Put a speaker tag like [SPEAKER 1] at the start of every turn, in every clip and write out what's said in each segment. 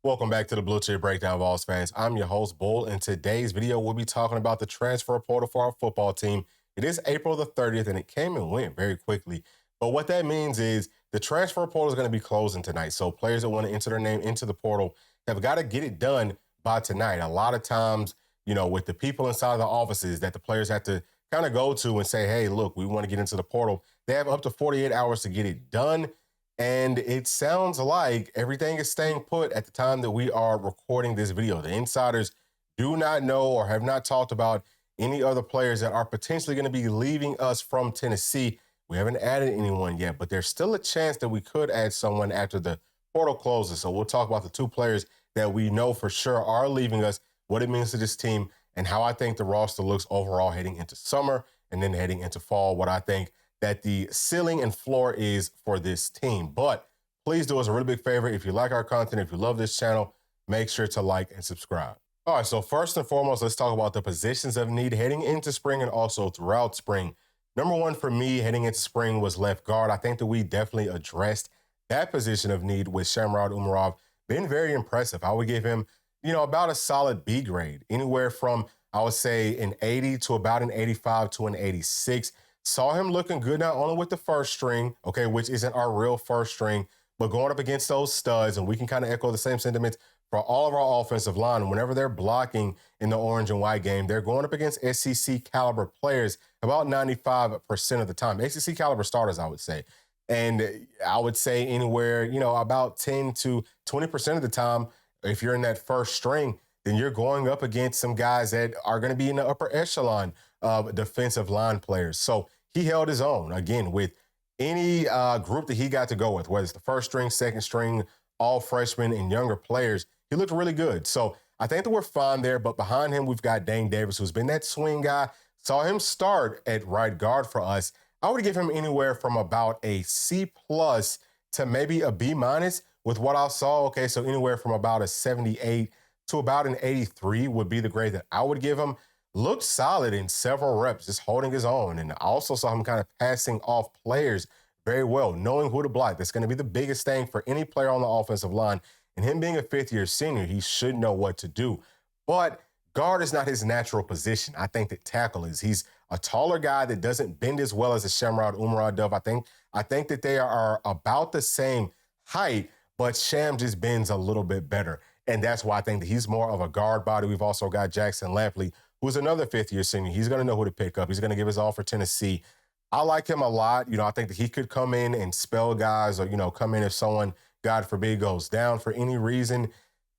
[SPEAKER 1] Welcome back to the Bluechip Breakdown, Vols fans. I'm your host, Bull. In today's video, we'll be talking about the transfer portal for our football team. It is April the 30th, and it came and went very quickly. But what that means is the transfer portal is going to be closing tonight. So players that want to enter their name into the portal have got to get it done by tonight. A lot of times, with the people inside of the offices that the players have to kind of go to and say, hey, look, we want to get into the portal. They have up to 48 hours to get it done. And it sounds like everything is staying put at the time that we are recording this video. The insiders do not know or have not talked about any other players that are potentially going to be leaving us from Tennessee. We haven't added anyone yet, but there's still a chance that we could add someone after the portal closes. So we'll talk about the two players that we know for sure are leaving us, what it means to this team, and how I think the roster looks overall heading into summer and then heading into fall, what I think that the ceiling and floor is for this team. But please do us a really big favor. If you like our content, if you love this channel, make sure to like and subscribe. All right, so first and foremost, let's talk about the positions of need heading into spring and also throughout spring. Number one for me heading into spring was left guard. I think that we definitely addressed that position of need with Shamrod Umarov. Been very impressive. I would give him, about a solid B grade, anywhere from, I would say, an 80 to about an 85 to an 86. Saw him looking good not only with the first string, okay, which isn't our real first string, but going up against those studs, and we can kind of echo the same sentiments for all of our offensive line. Whenever they're blocking in the orange and white game, they're going up against SEC caliber players about 95% of the time. SEC caliber starters, I would say. And I would say anywhere, about 10 to 20% of the time, if you're in that first string, then you're going up against some guys that are going to be in the upper echelon of defensive line players. So he held his own, again, with any group that he got to go with, whether it's the first string, second string, all freshmen and younger players. He looked really good. So I think that we're fine there. But behind him, we've got Dane Davis, who's been that swing guy. Saw him start at right guard for us. I would give him anywhere from about a C plus to maybe a B minus with what I saw. Okay, so anywhere from about a 78 to about an 83 would be the grade that I would give him. Looked solid in several reps, just holding his own. And I also saw him kind of passing off players very well, knowing who to block. That's going to be the biggest thing for any player on the offensive line. And him being a fifth-year senior, he should know what to do. But guard is not his natural position. I think that tackle is. He's a taller guy that doesn't bend as well as a Shamrod Umarov does. I think that they are about the same height, but Sham just bends a little bit better. And that's why I think that he's more of a guard body. We've also got Jackson Lampley, who's another fifth-year senior. He's going to know who to pick up. He's going to give his all for Tennessee. I like him a lot. I think that he could come in and spell guys or, come in if someone, God forbid, goes down for any reason.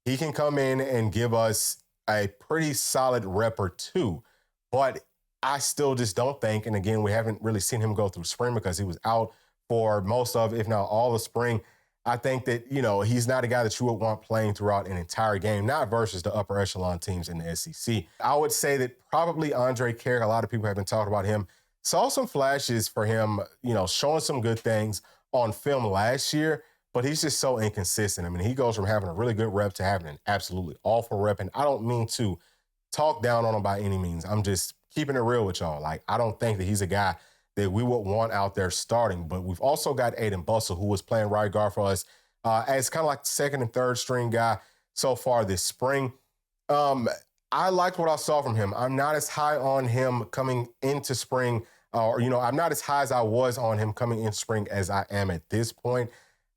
[SPEAKER 1] He can come in and give us a pretty solid rep or two. But I still just don't think, and again, we haven't really seen him go through spring because he was out for most of, if not all of spring. I think that, he's not a guy that you would want playing throughout an entire game, not versus the upper echelon teams in the SEC. I would say that probably Andre Carrick, a lot of people have been talking about him. Saw some flashes for him, showing some good things on film last year, but he's just so inconsistent. I mean, he goes from having a really good rep to having an absolutely awful rep. And I don't mean to talk down on him by any means. I'm just keeping it real with y'all. Like, I don't think that he's a guy that we would want out there starting. But we've also got Aiden Bustle, who was playing right guard for us as kind of like the second and third string guy so far this spring. I liked what I saw from him. I'm not as high on him coming into spring, I'm not as high as I was on him coming into spring as I am at this point.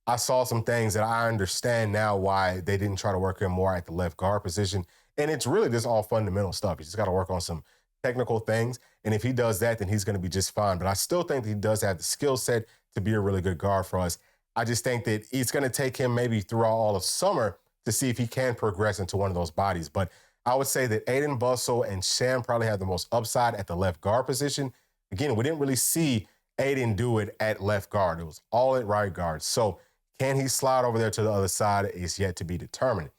[SPEAKER 1] I saw some things that I understand now why they didn't try to work him more at the left guard position. And it's really just all fundamental stuff. He's just got to work on some technical things. And if he does that, then he's going to be just fine. But I still think that he does have the skill set to be a really good guard for us. I just think that it's going to take him maybe throughout all of summer to see if he can progress into one of those bodies. But I would say that Aiden Bustle and Sham probably have the most upside at the left guard position. Again, we didn't really see Aiden do it at left guard. It was all at right guard. So can he slide over there to the other side is yet to be determined.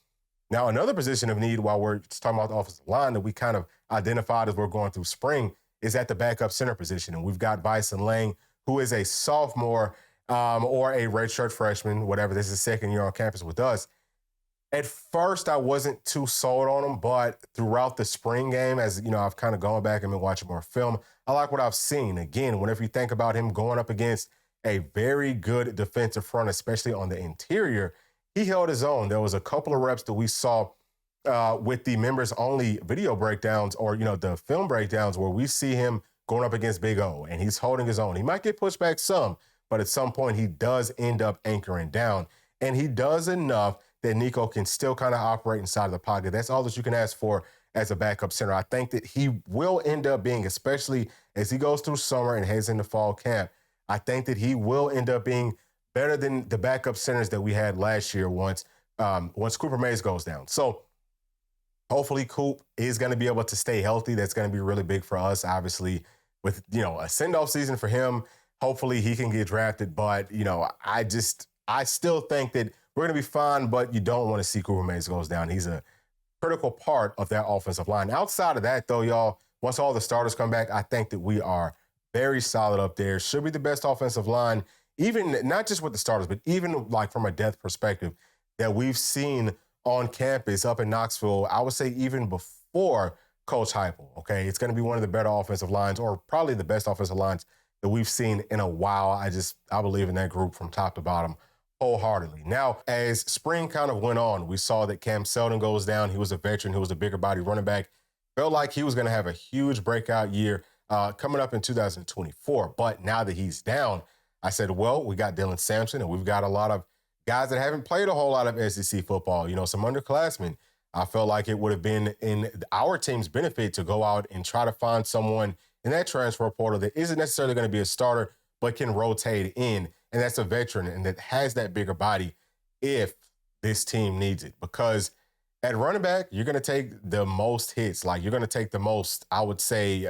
[SPEAKER 1] Now, another position of need while we're talking about the offensive line that we kind of identified as we're going through spring is at the backup center position. And we've got Bison Lang, who is a sophomore or a redshirt freshman, whatever. This is his second year on campus with us. At first, I wasn't too sold on him, but throughout the spring game, as I've kind of gone back and been watching more film, I like what I've seen. Again, whenever you think about him going up against a very good defensive front, especially on the interior, he held his own. There was a couple of reps that we saw with the members only video breakdowns, or the film breakdowns, where we see him going up against Big O and he's holding his own. He might get pushed back some, but at some point he does end up anchoring down, and he does enough that Nico can still kind of operate inside of the pocket. That's all that you can ask for as a backup center. I think that he will end up being, especially as he goes through summer and heads into fall camp, I think that he will end up being better than the backup centers that we had last year once Cooper Mays goes down. So hopefully Coop is going to be able to stay healthy. That's going to be really big for us, obviously, with, a send-off season for him. Hopefully he can get drafted. But, I still think that we're going to be fine, but you don't want to see Cooper Mays goes down. He's a critical part of that offensive line. Outside of that, though, y'all, once all the starters come back, I think that we are very solid up there. Should be the best offensive line, even not just with the starters, but even like from a depth perspective that we've seen on campus up in Knoxville. I would say even before Coach Heupel, okay? It's going to be one of the better offensive lines, or probably the best offensive lines that we've seen in a while. I believe in that group from top to bottom wholeheartedly. Now, as spring kind of went on, we saw that Cam Seldon goes down. He was a veteran. He was a bigger body running back. Felt like he was going to have a huge breakout year coming up in 2024. But now that he's down, I said, well, we got Dylan Sampson, and we've got a lot of guys that haven't played a whole lot of SEC football, some underclassmen. I felt like it would have been in our team's benefit to go out and try to find someone in that transfer portal that isn't necessarily going to be a starter, but can rotate in. And that's a veteran and that has that bigger body if this team needs it. Because at running back, you're going to take the most hits. Like, you're going to take the most, I would say,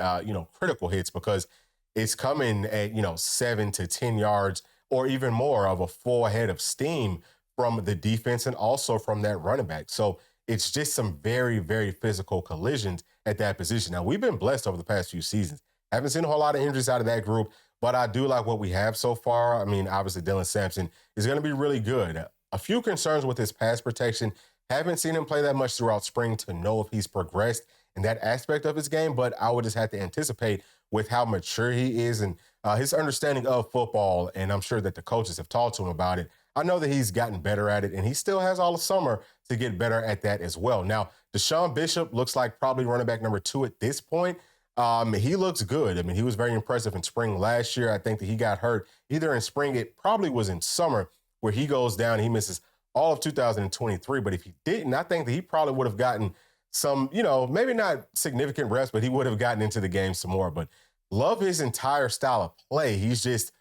[SPEAKER 1] critical hits, because it's coming at, 7 to 10 yards or even more of a full head of steam from the defense and also from that running back. So it's just some very, very physical collisions at that position. Now, we've been blessed over the past few seasons. Haven't seen a whole lot of injuries out of that group, but I do like what we have so far. I mean, obviously, Dylan Sampson is going to be really good. A few concerns with his pass protection. Haven't seen him play that much throughout spring to know if he's progressed in that aspect of his game, but I would just have to anticipate with how mature he is and his understanding of football, and I'm sure that the coaches have talked to him about it. I know that he's gotten better at it, and he still has all the summer to get better at that as well. Now, Deshaun Bishop looks like probably running back number 2 at this point. He looks good. I mean, he was very impressive in spring last year. I think that he got hurt either in spring, it probably was in summer, where he goes down, he misses all of 2023. But if he didn't, I think that he probably would have gotten some, maybe not significant reps, but he would have gotten into the game some more. But love his entire style of play. He's just,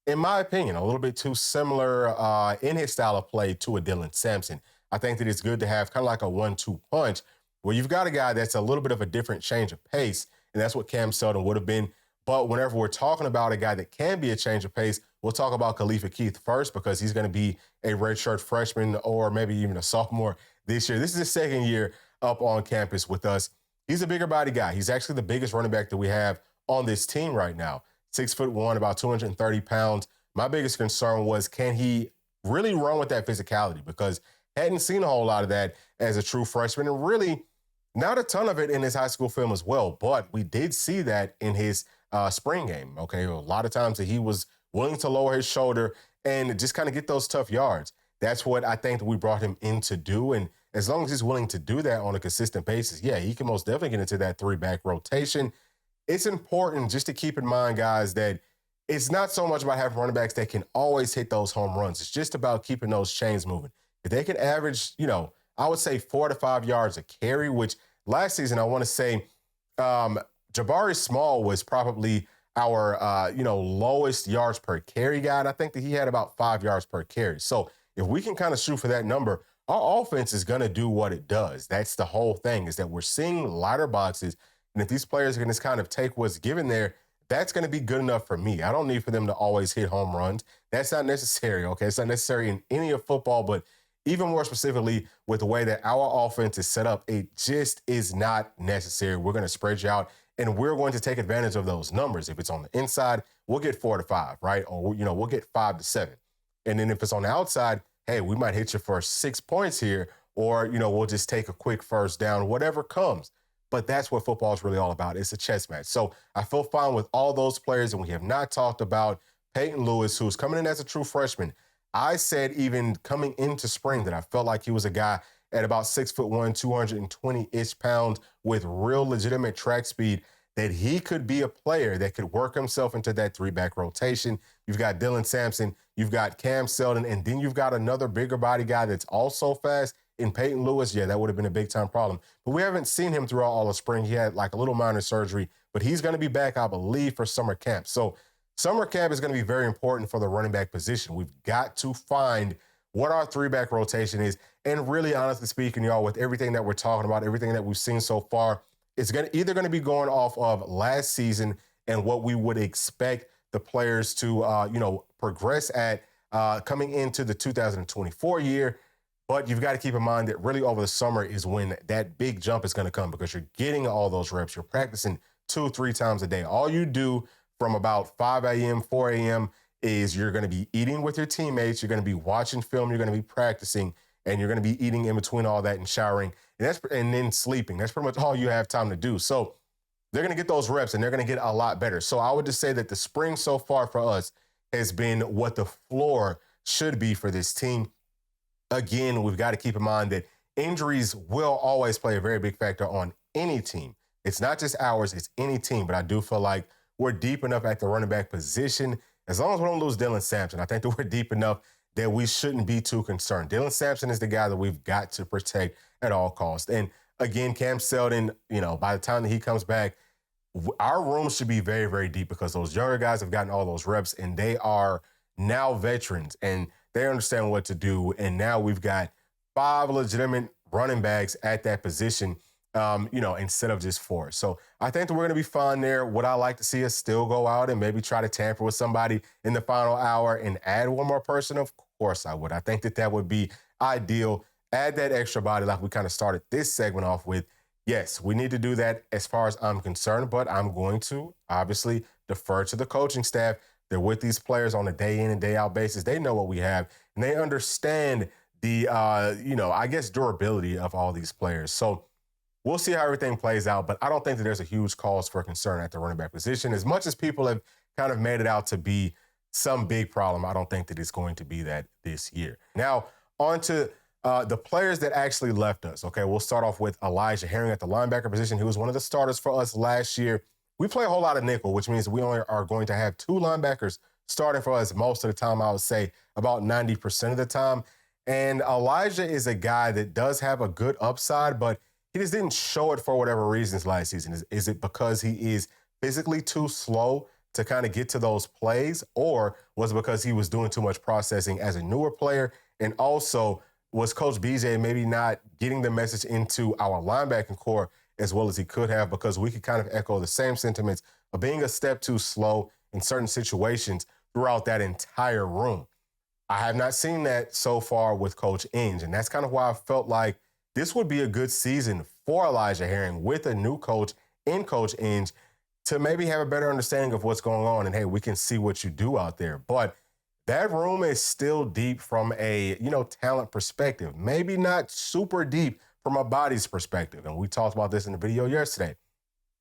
[SPEAKER 1] in my opinion, a little bit too similar in his style of play to a Dylan Sampson. I think that it's good to have kind of like a 1-2 punch where you've got a guy that's a little bit of a different change of pace, and that's what Cam Seldon would have been. But whenever we're talking about a guy that can be a change of pace, we'll talk about Khalifa Keith first, because he's going to be a redshirt freshman or maybe even a sophomore this year. This is his second year up on campus with us. He's a bigger body guy. He's actually the biggest running back that we have on this team right now. 6'1", about 230 pounds. My biggest concern was, can he really run with that physicality? Because hadn't seen a whole lot of that as a true freshman, and really not a ton of it in his high school film as well. But we did see that in his spring game. Okay, a lot of times that he was willing to lower his shoulder and just kind of get those tough yards. That's what I think that we brought him in to do. And as long as he's willing to do that on a consistent basis, yeah, he can most definitely get into that 3-back rotation. It's important just to keep in mind, guys, that it's not so much about having running backs that can always hit those home runs. It's just about keeping those chains moving. If they can average, I would say 4 to 5 yards a carry, which last season I want to say Jabari Small was probably our, lowest yards per carry guy. And I think that he had about 5 yards per carry. So if we can kind of shoot for that number, our offense is going to do what it does. That's the whole thing, is that we're seeing lighter boxes. And if these players can just kind of take what's given there, that's going to be good enough for me. I don't need for them to always hit home runs. That's not necessary, okay? It's not necessary in any of football, but even more specifically with the way that our offense is set up, it just is not necessary. We're going to spread you out, and we're going to take advantage of those numbers. If it's on the inside, we'll get 4 to 5, right? Or, we'll get 5 to 7. And then if it's on the outside, hey, we might hit you for 6 points here, or, we'll just take a quick first down, whatever comes. But that's what football is really all about. It's a chess match. So I feel fine with all those players, and we have not talked about Peyton Lewis, who's coming in as a true freshman. I said even coming into spring that I felt like he was a guy at about 6'1", 220-ish pounds with real legitimate track speed, that he could be a player that could work himself into that three-back rotation. You've got Dylan Sampson, you've got Cam Seldon, and then you've got another bigger body guy that's also fast in Peyton Lewis. Yeah, that would have been a big-time problem. But we haven't seen him throughout all of spring. He had like a little minor surgery, but he's going to be back, I believe, for summer camp. So summer camp is going to be very important for the running back position. We've got to find what our three-back rotation is. And really, honestly speaking, y'all, with everything that we're talking about, everything that we've seen so far, it's either going to be going off of last season and what we would expect the players to, progress at coming into the 2024 year. But you've got to keep in mind that really over the summer is when that big jump is going to come, because you're getting all those reps. You're practicing 2-3 times a day. All you do from about 5 a.m., 4 a.m. is you're going to be eating with your teammates. You're going to be watching film. You're going to be practicing, and you're going to be eating in between all that and showering, and then sleeping. That's pretty much all you have time to do. So they're going to get those reps, and they're going to get a lot better. So I would just say that the spring so far for us has been what the floor should be for this team. Again, we've got to keep in mind that injuries will always play a very big factor on any team. It's not just ours, it's any team. But I do feel like we're deep enough at the running back position. As long as we don't lose Dylan Sampson, I think that we're deep enough that we shouldn't be too concerned. Dylan Sampson is the guy that we've got to protect at all costs. And again, Cam Seldon, by the time that he comes back, our room should be very, very deep, because those younger guys have gotten all those reps, and they are now veterans, and they understand what to do. And now we've got 5 legitimate running backs at that position, instead of just 4. So I think that we're going to be fine there. Would I like to see us still go out and maybe try to tamper with somebody in the final hour and add one more person? Of course I would. I think that would be ideal. Add that extra body like we kind of started this segment off with. Yes, we need to do that as far as I'm concerned, but I'm going to obviously defer to the coaching staff. They're with these players on a day in and day out basis. They know what we have, and they understand the, durability of all these players. So we'll see how everything plays out, but I don't think that there's a huge cause for concern at the running back position. As much as people have kind of made it out to be some big problem, I don't think that it's going to be that this year. Now, on to the players that actually left us. Okay, we'll start off with Elijah Herring at the linebacker position. He was one of the starters for us last year. We play a whole lot of nickel, which means we only are going to have 2 linebackers starting for us most of the time. I would say about 90% of the time. And Elijah is a guy that does have a good upside, but he just didn't show it for whatever reasons last season. Is it because he is physically too slow to kind of get to those plays, or was it because he was doing too much processing as a newer player? And also, was Coach BJ maybe not getting the message into our linebacking core as well as he could have, because we could kind of echo the same sentiments of being a step too slow in certain situations throughout that entire room. I have not seen that so far with Coach Inge, and that's kind of why I felt like this would be a good season for Elijah Herring with a new coach in Coach Inge to maybe have a better understanding of what's going on, and hey, we can see what you do out there. But that room is still deep from a, talent perspective. Maybe not super deep from a body's perspective. And we talked about this in the video yesterday.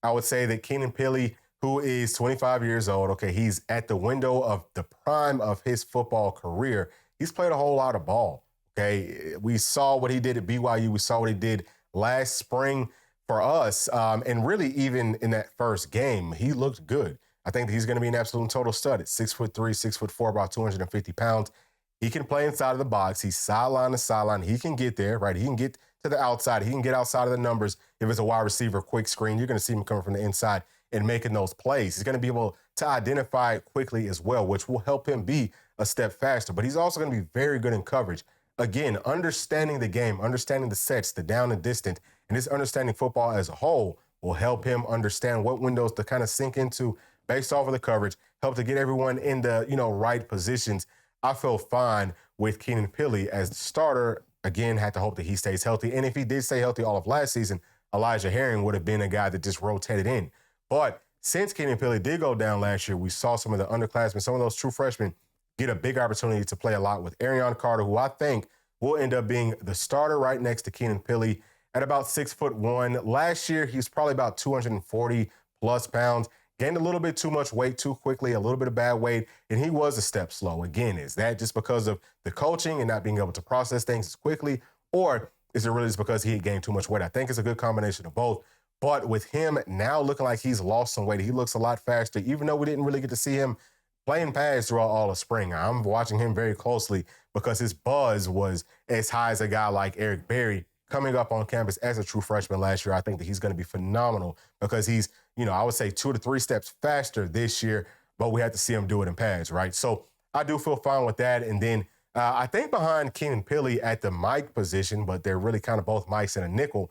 [SPEAKER 1] I would say that Keenan Pili, who is 25 years old, okay, he's at the window of the prime of his football career. He's played a whole lot of ball, okay? We saw what he did at BYU. We saw what he did last spring for us. And really, even in that first game, he looked good. I think that he's going to be an absolute and total stud at 6'3", 6'4", about 250 pounds. He can play inside of the box. He's sideline to sideline. He can get there, right? He can get to the outside. He can get outside of the numbers. If it's a wide receiver, quick screen, you're going to see him coming from the inside and making those plays. He's going to be able to identify it quickly as well, which will help him be a step faster. But he's also going to be very good in coverage. Again, understanding the game, understanding the sets, the down and distant, and just understanding football as a whole will help him understand what windows to kind of sink into based off of the coverage, help to get everyone in the, right positions. I feel fine with Keenan Pili as the starter. Again, had to hope that he stays healthy. And if he did stay healthy all of last season, Elijah Herring would have been a guy that just rotated in. But since Keenan Pili did go down last year, we saw some of the underclassmen, some of those true freshmen, get a big opportunity to play a lot with Arion Carter, who I think will end up being the starter right next to Keenan Pili at about 6'1". Last year, he was probably about 240 plus pounds. gained a little bit too much weight too quickly, a little bit of bad weight, and he was a step slow. Again, is that just because of the coaching and not being able to process things as quickly, or is it really just because he had gained too much weight? I think it's a good combination of both. But with him now looking like he's lost some weight, he looks a lot faster, even though we didn't really get to see him playing pads throughout all of spring. I'm watching him very closely because his buzz was as high as a guy like Eric Berry coming up on campus as a true freshman last year. I think that he's going to be phenomenal because he's, I would say 2 to 3 steps faster this year, but we had to see him do it in pads, right? So I do feel fine with that. And then I think behind Keenan Pili at the Mike position, but they're really kind of both Mikes and a nickel,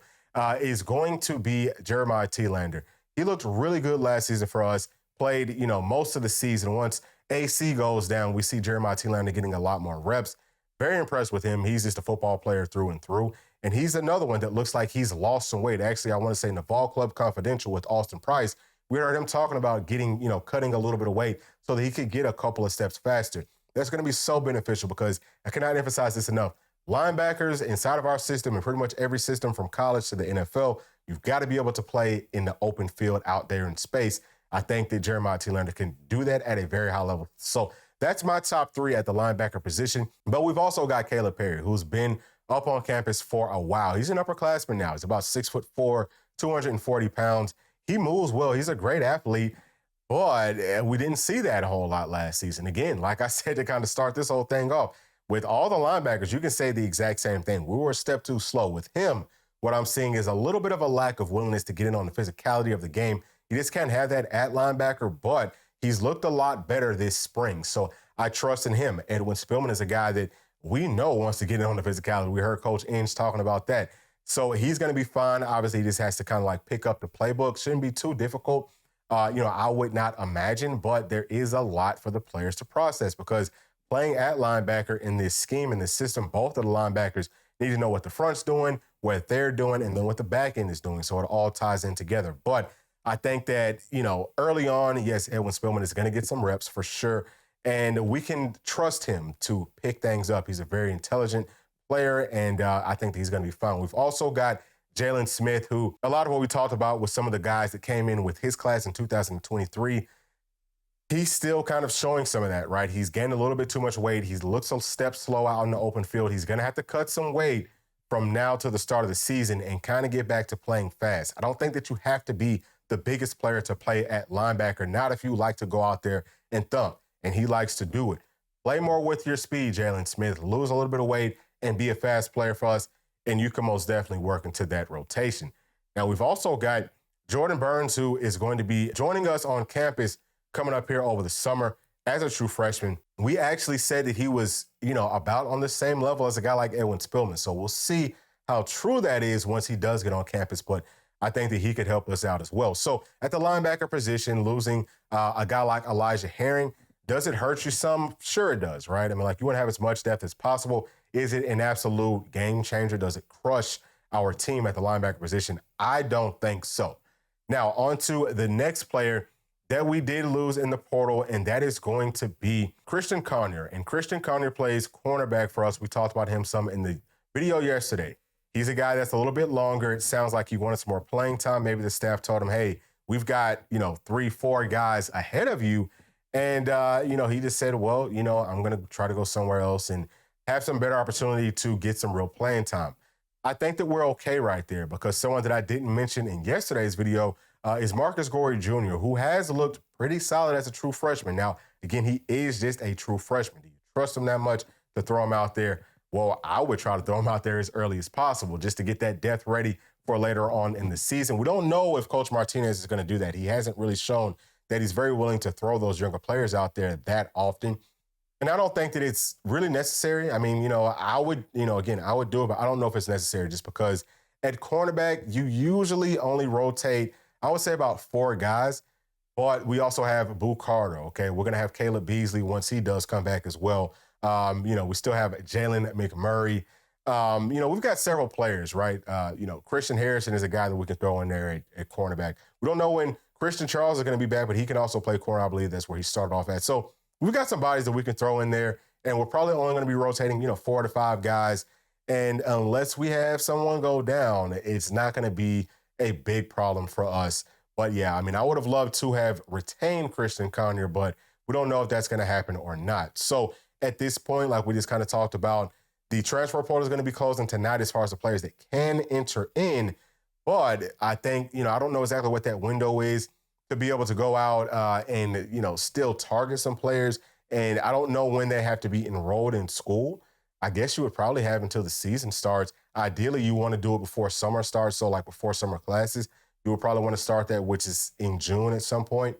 [SPEAKER 1] is going to be Jeremiah Telander. He looked really good last season for us, played, most of the season. Once AC goes down, we see Jeremiah Telander getting a lot more reps. Very impressed with him. He's just a football player through and through. And he's another one that looks like he's lost some weight. Actually, I want to say in the Ball Club Confidential with Austin Price, we heard him talking about getting, cutting a little bit of weight so that he could get a couple of steps faster. That's going to be so beneficial because I cannot emphasize this enough. Linebackers inside of our system and pretty much every system from college to the NFL, you've got to be able to play in the open field out there in space. I think that Jeremiah Telander can do that at a very high level. So that's my top 3 at the linebacker position. But we've also got Caleb Perry, who's been up on campus for a while. He's an upperclassman now. He's about 6'4", 240 pounds. He moves well. He's a great athlete, but we didn't see that a whole lot last season. Again, like I said, to kind of start this whole thing off, with all the linebackers, you can say the exact same thing. We were a step too slow. With him, what I'm seeing is a little bit of a lack of willingness to get in on the physicality of the game. You just can't have that at linebacker, but he's looked a lot better this spring. So I trust in him. Edwin Spillman is a guy that we know wants to get in on the physicality. We heard Coach Inge talking about that. So he's going to be fine. Obviously, he just has to kind of like pick up the playbook. Shouldn't be too difficult. I would not imagine, but there is a lot for the players to process because playing at linebacker in this scheme, in this system, both of the linebackers need to know what the front's doing, what they're doing, and then what the back end is doing. So it all ties in together. But I think that, early on, yes, Edwin Spillman is going to get some reps for sure. And we can trust him to pick things up. He's a very intelligent player, and I think that he's going to be fine. We've also got Jalen Smith, who a lot of what we talked about with some of the guys that came in with his class in 2023, he's still kind of showing some of that, right? He's gained a little bit too much weight. He looks a step slow out in the open field. He's going to have to cut some weight from now to the start of the season and kind of get back to playing fast. I don't think that you have to be the biggest player to play at linebacker, not if you like to go out there and thump, and he likes to do it. Play more with your speed, Jalen Smith. Lose a little bit of weight and be a fast player for us, and you can most definitely work into that rotation. Now, we've also got Jordan Burns, who is going to be joining us on campus coming up here over the summer as a true freshman. We actually said that he was, about on the same level as a guy like Edwin Spillman. So we'll see how true that is once he does get on campus, but I think that he could help us out as well. So at the linebacker position, losing a guy like Elijah Herring, does it hurt you some? Sure it does, right? I mean, you want to have as much depth as possible. Is it an absolute game changer? Does it crush our team at the linebacker position? I don't think so. Now, on to the next player that we did lose in the portal, and that is going to be Christian Conyer. And Christian Conyer plays cornerback for us. We talked about him some in the video yesterday. He's a guy that's a little bit longer. It sounds like he wanted some more playing time. Maybe the staff told him, hey, we've got, 3-4 guys ahead of you. And, he just said, well, I'm going to try to go somewhere else and have some better opportunity to get some real playing time. I think that we're okay right there because someone that I didn't mention in yesterday's video is Marcus Gorey Jr., who has looked pretty solid as a true freshman. Now, again, he is just a true freshman. Do you trust him that much to throw him out there? Well, I would try to throw him out there as early as possible just to get that depth ready for later on in the season. We don't know if Coach Martinez is going to do that. He hasn't really shown that he's very willing to throw those younger players out there that often. And I don't think that it's really necessary. I mean, I would, again, I would do it, but I don't know if it's necessary just because at cornerback, you usually only rotate, I would say about 4 guys, but we also have Boo Carter, okay? We're going to have Caleb Beasley once he does come back as well. We still have Jalen McMurray. We've got several players, right? Christian Harrison is a guy that we can throw in there at cornerback. We don't know when Christian Charles is going to be back, but he can also play corner. I believe that's where he started off at. So we've got some bodies that we can throw in there, and we're probably only going to be rotating, 4 to 5 guys. And unless we have someone go down, it's not going to be a big problem for us. But yeah, I mean, I would have loved to have retained Christian Conyer, but we don't know if that's going to happen or not. So at this point, like we just kind of talked about, the transfer portal is going to be closing tonight as far as the players that can enter in. But I think, I don't know exactly what that window is to be able to go out and, still target some players. And I don't know when they have to be enrolled in school. I guess you would probably have until the season starts. Ideally, you want to do it before summer starts. So like before summer classes, you would probably want to start that, which is in June at some point.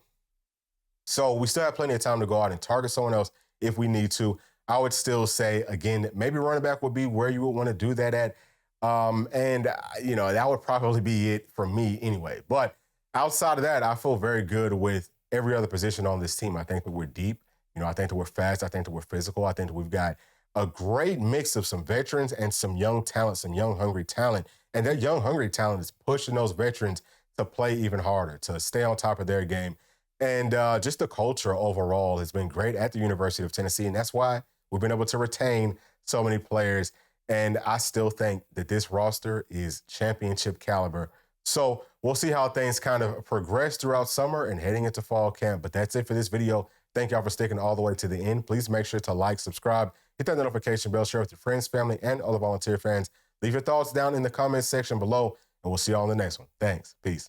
[SPEAKER 1] So we still have plenty of time to go out and target someone else if we need to. I would still say, again, maybe running back would be where you would want to do that at. That would probably be it for me anyway. But outside of that, I feel very good with every other position on this team. I think that we're deep. I think that we're fast. I think that we're physical. I think that we've got a great mix of some veterans and some young talent, some young, hungry talent. And that young, hungry talent is pushing those veterans to play even harder, to stay on top of their game. And just the culture overall has been great at the University of Tennessee. And that's why we've been able to retain so many players. And I still think that this roster is championship caliber. So we'll see how things kind of progress throughout summer and heading into fall camp. But that's it for this video. Thank y'all for sticking all the way to the end. Please make sure to like, subscribe, hit that notification bell, share with your friends, family, and other volunteer fans. Leave your thoughts down in the comments section below, and we'll see y'all in the next one. Thanks. Peace.